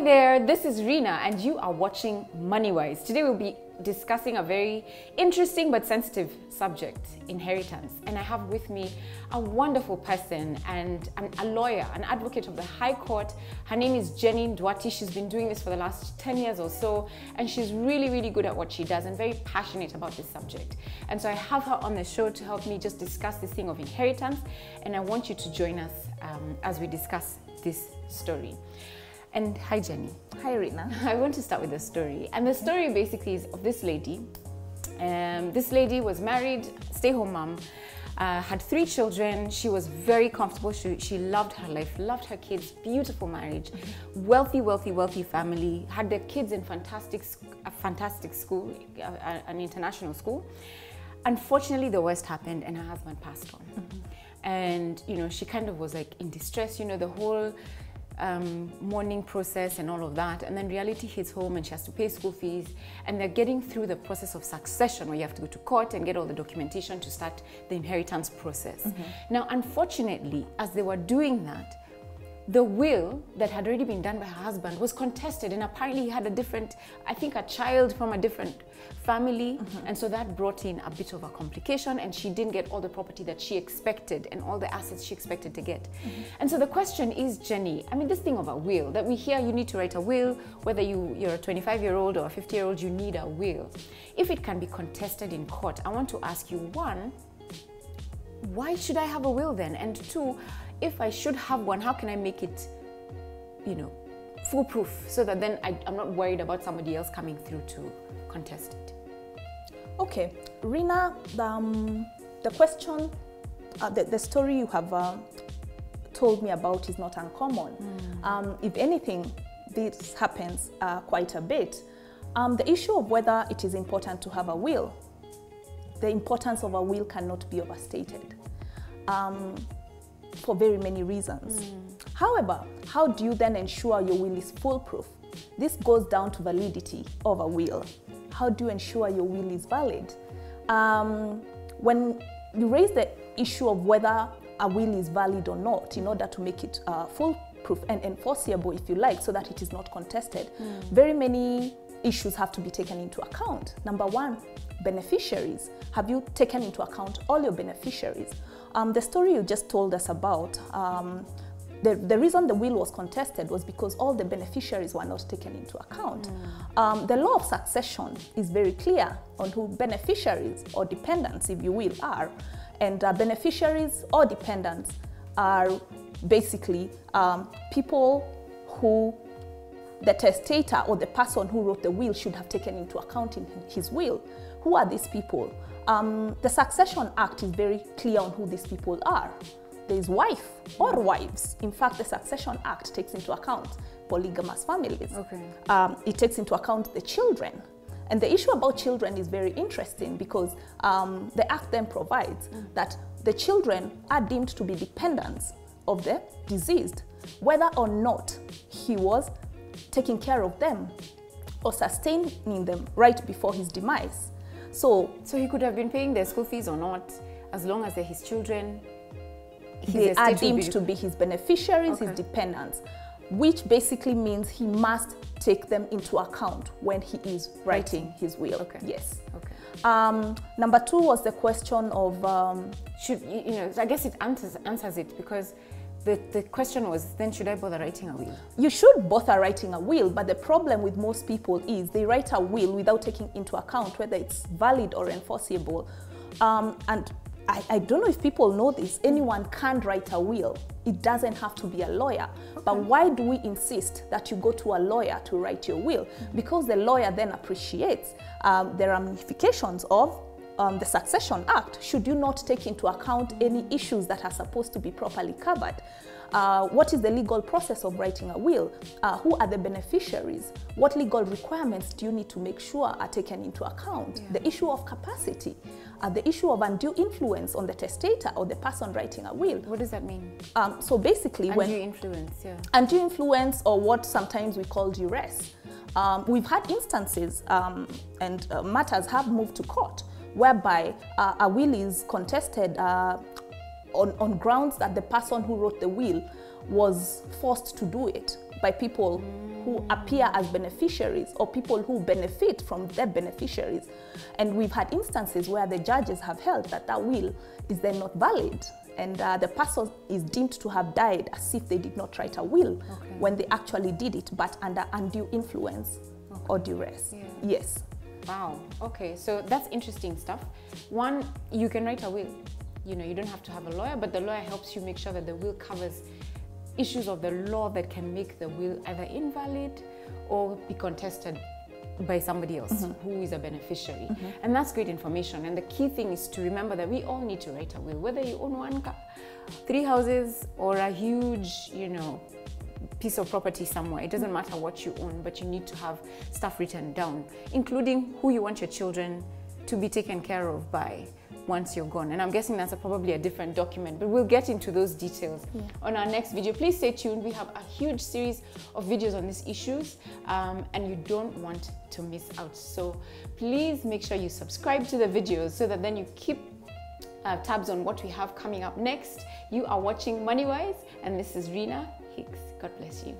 there, this is Rina and you are watching MoneyWise. Today we'll be discussing a very interesting but sensitive subject, inheritance. And I have with me a wonderful person and a lawyer, an advocate of the High Court. Her name is Jenny Nduati. She's been doing this for the last 10 years or so, and she's really, really good at what she does and very passionate about this subject. And so I have her on the show to help me just discuss this thing of inheritance, and I want you to join us as we discuss this story. And hi, Jenny. Hi, Rina. I want to start with the story. And the story basically is of this lady. This lady was married, stay-home mom, had 3 children. She was very comfortable. She loved her life, loved her kids, beautiful marriage, wealthy family, had their kids in a fantastic school, an international school. Unfortunately, the worst happened and her husband passed on. And, you know, she kind of was like in distress, you know, the whole mourning process and all of that, and then reality hits home and she has to pay school fees, and they're getting through the process of succession where you have to go to court and get all the documentation to start the inheritance process. Now, unfortunately, as they were doing that, the will that had already been done by her husband was contested, and apparently he had a different, I think a child from a different family, and so that brought in a bit of a complication, and she didn't get all the property that she expected and all the assets she expected to get. And so the question is, Jenny, I mean, this thing of a will that we hear, you need to write a will, whether you're a 25-year-old or a 50-year-old, you need a will. If it can be contested in court, I want to ask you, 1, why should I have a will then? And 2, if I should have one, how can I make it, you know, foolproof, so that then I'm not worried about somebody else coming through to contest it? Okay, Rina, the question, the story you have told me about is not uncommon. If anything, this happens quite a bit. The issue of whether it is important to have a will, the importance of a will cannot be overstated. For very many reasons. However, how do you then ensure your will is foolproof? This goes down to validity of a will. How do you ensure your will is valid? When you raise the issue of whether a will is valid or not, in order to make it foolproof and enforceable, if you like, so that it is not contested, very many issues have to be taken into account. Number 1, beneficiaries. Have you taken into account all your beneficiaries? The story you just told us about, the reason the will was contested was because all the beneficiaries were not taken into account. The law of succession is very clear on who beneficiaries or dependents, if you will, are. And beneficiaries or dependents are basically people who the testator or the person who wrote the will should have taken into account in his will. Who are these people? The Succession Act is very clear on who these people are. There is wife or wives. In fact, the Succession Act takes into account polygamous families. It takes into account the children. And the issue about children is very interesting because the Act then provides that the children are deemed to be dependents of the deceased, whether or not he was taking care of them or sustaining them right before his demise. So he could have been paying their school fees or not, as long as they're his children. They are deemed to be his beneficiaries, his dependents, which basically means he must take them into account when he is writing his will. Yes. Number 2 was the question of I guess it answers it, because the question was, then should I bother writing a will? You should bother writing a will, but the problem with most people is they write a will without taking into account whether it's valid or enforceable. And I don't know if people know this, anyone can write a will. It doesn't have to be a lawyer. But why do we insist that you go to a lawyer to write your will? Because the lawyer then appreciates the ramifications of the Succession Act. Should you not take into account any issues that are supposed to be properly covered? What is the legal process of writing a will? Who are the beneficiaries? What legal requirements do you need to make sure are taken into account? The issue of capacity, the issue of undue influence on the testator or the person writing a will. What does that mean? So basically, undue influence, undue influence, or what sometimes we call duress. We've had instances and matters have moved to court whereby a will is contested on grounds that the person who wrote the will was forced to do it by people who appear as beneficiaries or people who benefit from their beneficiaries. And we've had instances where the judges have held that that will is then not valid, and the person is deemed to have died as if they did not write a will when they actually did it, but under undue influence or duress. Yeah. Yes. Wow. Okay, so that's interesting stuff. One, you can write a will. You know, you don't have to have a lawyer, but the lawyer helps you make sure that the will covers issues of the law that can make the will either invalid or be contested by somebody else who is a beneficiary. And that's great information. And the key thing is to remember that we all need to write a will, whether you own 3 houses or a huge, you know, piece of property somewhere. It doesn't matter what you own, but you need to have stuff written down, including who you want your children to be taken care of by once you're gone. And I'm guessing that's probably a different document, but we'll get into those details on our next video. Please stay tuned. We have a huge series of videos on these issues, and you don't want to miss out. So please make sure you subscribe to the videos so that then you keep tabs on what we have coming up next. You are watching MoneyWise, and this is Rina Hicks. God bless you.